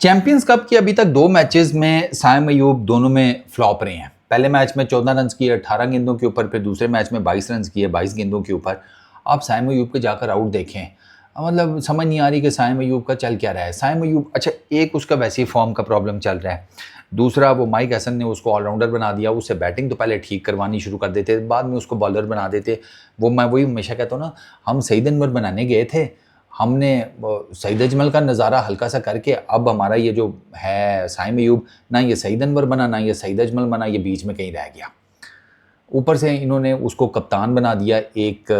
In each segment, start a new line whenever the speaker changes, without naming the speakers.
Champions cup के अभी तक 2 मैचेस में साइम अयूब दोनों में फ्लॉप रहे हैं। पहले मैच में 14 रन किए 18 गेंदों के ऊपर, फिर दूसरे मैच में 22 रन किए 22 गेंदों के ऊपर। आप साइम अयूब के जाकर आउट देखें, मतलब समझ नहीं आ रही कि साइम अयूब का चल क्या रहा है। साइम अयूब, अच्छा, एक उसका वैसे ही फॉर्म का प्रॉब्लम चल रहा है, दूसरा वो माइक हसन ने उसको ऑलराउंडर बना दिया। उससे बैटिंग तो पहले ठीक करवानी शुरू कर देते, बाद में उसको बॉलर बना देते। वो मैं वही हमेशा कहता हूँ ना, हम सईद अनवर बनाने गए थे, हमने सईद अजमल का नज़ारा हल्का सा करके अब हमारा ये जो है साइम अयूब, ना ये सईद अनवर बना ना ये सईद अजमल बना, ये बीच में कहीं रह गया। ऊपर से इन्होंने उसको कप्तान बना दिया एक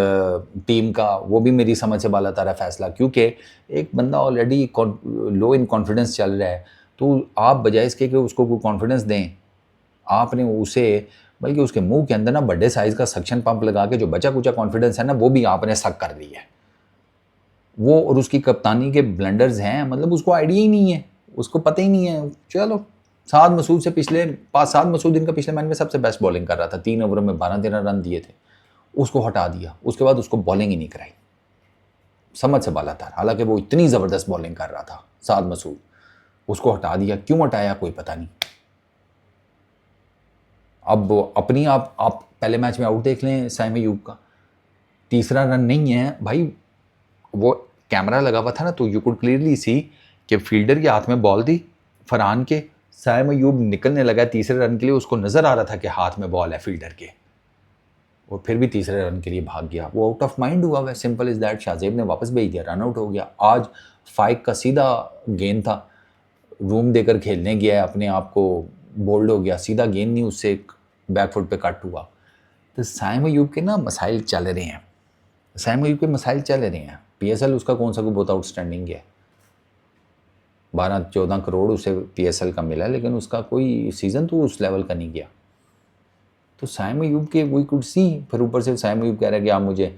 टीम का, वो भी मेरी समझ से बाला तारा फैसला, क्योंकि एक बंदा ऑलरेडी लो इन कॉन्फिडेंस चल रहा है, तो आप बजाय इसके कि उसको कोई कॉन्फिडेंस दें, आपने उसे बल्कि उसके मुंह के अंदर ना बड़े साइज़ का सक्शन पंप लगा के जो बचा कुचा कॉन्फिडेंस है ना, वो भी आपने सक कर दिया है। वो और उसकी कप्तानी के ब्लंडर्स हैं, मतलब उसको आइडिया ही नहीं है, उसको पता ही नहीं है। चलो, साद मसूद से साद मसूद इनका पिछले मैच में सबसे बेस्ट बॉलिंग कर रहा था, 3 ओवरों में 12-13 रन दिए थे, उसको हटा दिया। उसके बाद उसको बॉलिंग ही नहीं कराई, समझ से बाला था। हालांकि वो इतनी ज़बरदस्त बॉलिंग कर रहा था साद मसूद, उसको हटा दिया। क्यों हटाया कोई पता नहीं। अब अपनी आप पहले मैच में आउट देख लें साइम अयूब का, तीसरा रन नहीं है भाई, वो कैमरा लगा हुआ था ना, तो यू कुड क्लियरली सी कि फील्डर के हाथ में बॉल थी फरहान के, साइम अयूब निकलने लगा तीसरे रन के लिए, उसको नज़र आ रहा था कि हाथ में बॉल है फील्डर के, और फिर भी तीसरे रन के लिए भाग गया। वो आउट ऑफ माइंड हुआ है, सिंपल इज़ दैट। शाहजेब ने वापस भेज दिया, रन आउट हो गया। आज फाइक का सीधा गेंद था, रूम देकर खेलने गया है, अपने आप को बोल्ड हो गया, सीधा गेंद नहीं, उससे एक बैकफुट पे कट हुआ। तो साइम अयूब के ना मसाइल चल रहे हैं, साइम अयूब के मसाइल चल रहे हैं। पीएसएल उसका कौन सा कोई बहुत आउटस्टैंडिंग है, 12-14 करोड़ उसे पीएसएल का मिला, लेकिन उसका कोई सीज़न तो उस लेवल का नहीं गया। तो साइम अयूब के वी कुड सी, फिर ऊपर से साइम अयूब कह रहा है कि आप मुझे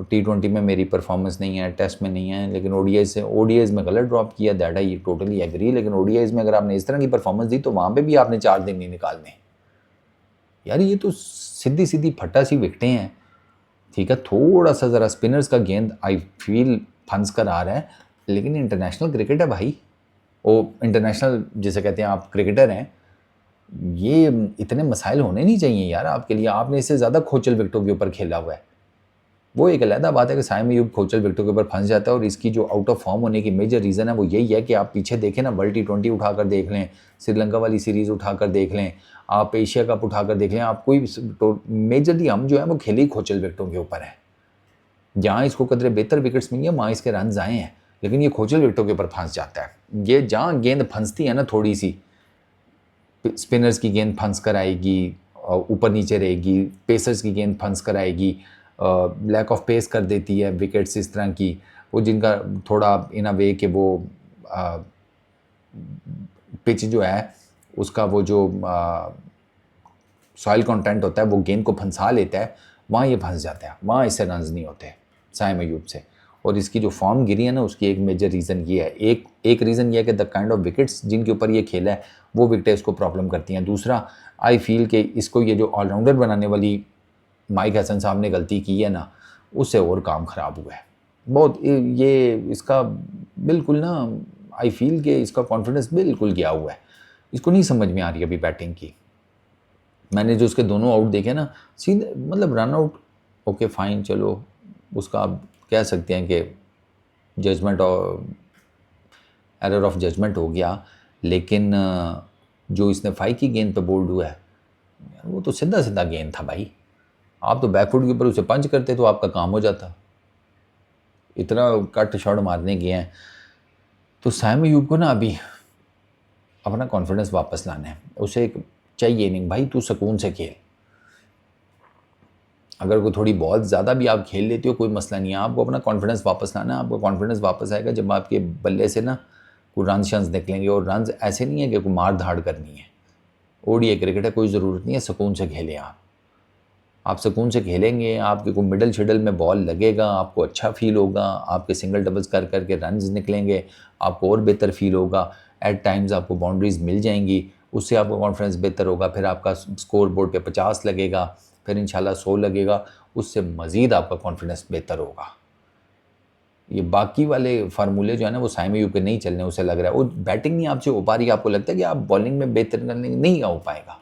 T20 में मेरी परफॉर्मेंस नहीं है, टेस्ट में नहीं है, लेकिन ओडीआईज में गलत ड्रॉप किया, दैट आई टोटली एग्री। लेकिन ओडीआईज में अगर आपने इस तरह की परफॉर्मेंस दी तो वहाँ पे भी आपने 4 दिन नहीं निकालने यार। ये तो सीधी सीधी फटा सी विकटें हैं। ठीक है, थोड़ा सा ज़रा स्पिनर्स का गेंद आई फील फंस कर आ रहा है, लेकिन इंटरनेशनल क्रिकेट है भाई, वो इंटरनेशनल जिसे कहते हैं, आप क्रिकेटर हैं, ये इतने मसाइल होने नहीं चाहिए यार आपके लिए। आपने इससे ज़्यादा खोचल विकटों के ऊपर खेला हुआ है। वो एक अलग बात है कि साइम अयूब खोचल विकटों के ऊपर फंस जाता है, और इसकी जो आउट ऑफ फॉर्म होने की मेजर रीज़न है वो यही है कि आप पीछे देखें ना, वर्ल्ड T20 उठाकर देख लें, श्रीलंका वाली सीरीज़ उठाकर देख लें, आप एशिया कप उठाकर देख लें, आप कोई मेजरली हम जो है वो खेले ही खोचल विकटों के ऊपर है। जहाँ इसको कदरे बेहतर विकेट्स मिली हैं वहाँ इसके रन आए हैं, लेकिन ये खोचल विकटों के ऊपर फंस जाता है। ये जहाँ गेंद फंसती है ना, थोड़ी सी स्पिनर्स की गेंद फंस कर आएगी, ऊपर नीचे रहेगी, पेसर्स की गेंद फंस कर आएगी, लैक ऑफ पेस कर देती है विकेट्स इस तरह की, वो जिनका थोड़ा इन अ वे कि वो पिच जो है उसका वो जो सॉइल कंटेंट होता है वो गेंद को फंसा लेता है, वहाँ ये फंस जाता है, वहाँ इससे रन्स नहीं होते साइम अयूब से। और इसकी जो फॉर्म गिरी है ना, उसकी एक मेजर रीज़न ये है, एक रीज़न ये है कि द काइंड ऑफ विकेट्स जिनके ऊपर ये खेला है वो विकेटें इसको प्रॉब्लम करती हैं। दूसरा, आई फील कि इसको ये जो ऑलराउंडर बनाने वाली माइक हसन साहब ने गलती की है ना, उससे और काम ख़राब हुआ है बहुत। ये इसका बिल्कुल ना, आई फील कि इसका कॉन्फिडेंस बिल्कुल गया हुआ है, इसको नहीं समझ में आ रही अभी बैटिंग की। मैंने जो उसके दोनों आउट देखे ना, सीधे मतलब रन आउट, ओके फाइन, चलो उसका आप कह सकते हैं कि जजमेंट और एरर ऑफ जजमेंट हो गया, लेकिन जो इसने 5 की गेंद पे बोल्ड हुआ है, वो तो सीधा सीधा गेंद था भाई। आप तो बैकफुट के ऊपर उसे पंच करते तो आपका काम हो जाता, इतना कट शॉट मारने गए हैं। तो साइम अयूब को ना अभी अपना कॉन्फिडेंस वापस लाना है, उसे चाहिए नहीं भाई, तू सुकून से खेल। अगर कोई थोड़ी बहुत ज़्यादा भी आप खेल लेते हो कोई मसला नहीं है, आपको अपना कॉन्फिडेंस वापस लाना है। आपको कॉन्फिडेंस वापस आएगा जब आपके बल्ले से ना कोई रन शंस निकलेंगे, और रन ऐसे नहीं है कि कोई मार धाड़ करनी है। ओडीआई क्रिकेट है, कोई ज़रूरत नहीं है, सुकून से खेलें आप सुकून से खेलेंगे, आपके को मिडल शिडल में बॉल लगेगा, आपको अच्छा फील होगा, आपके सिंगल डबल्स कर करके रन्स निकलेंगे, आपको और बेहतर फील होगा। एट टाइम्स आपको बाउंड्रीज मिल जाएंगी, उससे आपका कॉन्फिडेंस बेहतर होगा, फिर आपका स्कोर बोर्ड पे 50 लगेगा, फिर इंशाल्लाह 100 लगेगा, उससे मज़ीद आपका कॉन्फिडेंस बेहतर होगा। ये बाकी वाले फार्मूले जो है ना वो साइम अयूब के नहीं चलने, उसे लग रहा है वो बैटिंग नहीं आपसे हो पा रही, आपको लगता है कि आप बॉलिंग में बेहतर करने नहीं हो पाएगा,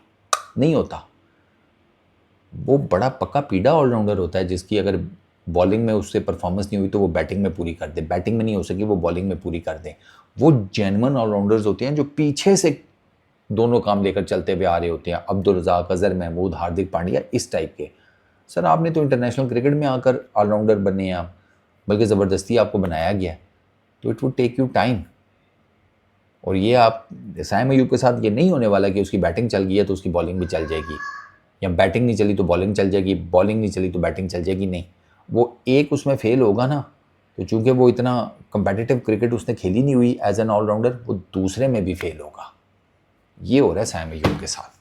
नहीं होता। वो बड़ा पक्का पीड़ा ऑलराउंडर होता है जिसकी अगर बॉलिंग में उससे परफॉर्मेंस नहीं हुई तो वो बैटिंग में पूरी कर दे, बैटिंग में नहीं हो सकी वो बॉलिंग में पूरी कर दे। वो जेन्युइन ऑलराउंडर्स होते हैं जो पीछे से दोनों काम लेकर चलते हुए आ रहे होते हैं, अब्दुल रज़ाक, अज़हर महमूद, हार्दिक पांड्या, इस टाइप के। सर आपने तो इंटरनेशनल क्रिकेट में आकर ऑलराउंडर बने हैं आप, बल्कि ज़बरदस्ती आपको बनाया गया है, तो it would take you time. और ये आप साइम अयूब के साथ ये नहीं होने वाला कि उसकी बैटिंग चल गई है तो उसकी बॉलिंग भी चल जाएगी, या बैटिंग नहीं चली तो बॉलिंग चल जाएगी, बॉलिंग नहीं चली तो बैटिंग चल जाएगी, नहीं। वो एक उसमें फेल होगा ना, तो चूंकि वो इतना कंपेटिटिव क्रिकेट उसने खेली नहीं हुई एज एन ऑलराउंडर, वो दूसरे में भी फेल होगा। ये हो रहा है साइम अयूब के साथ।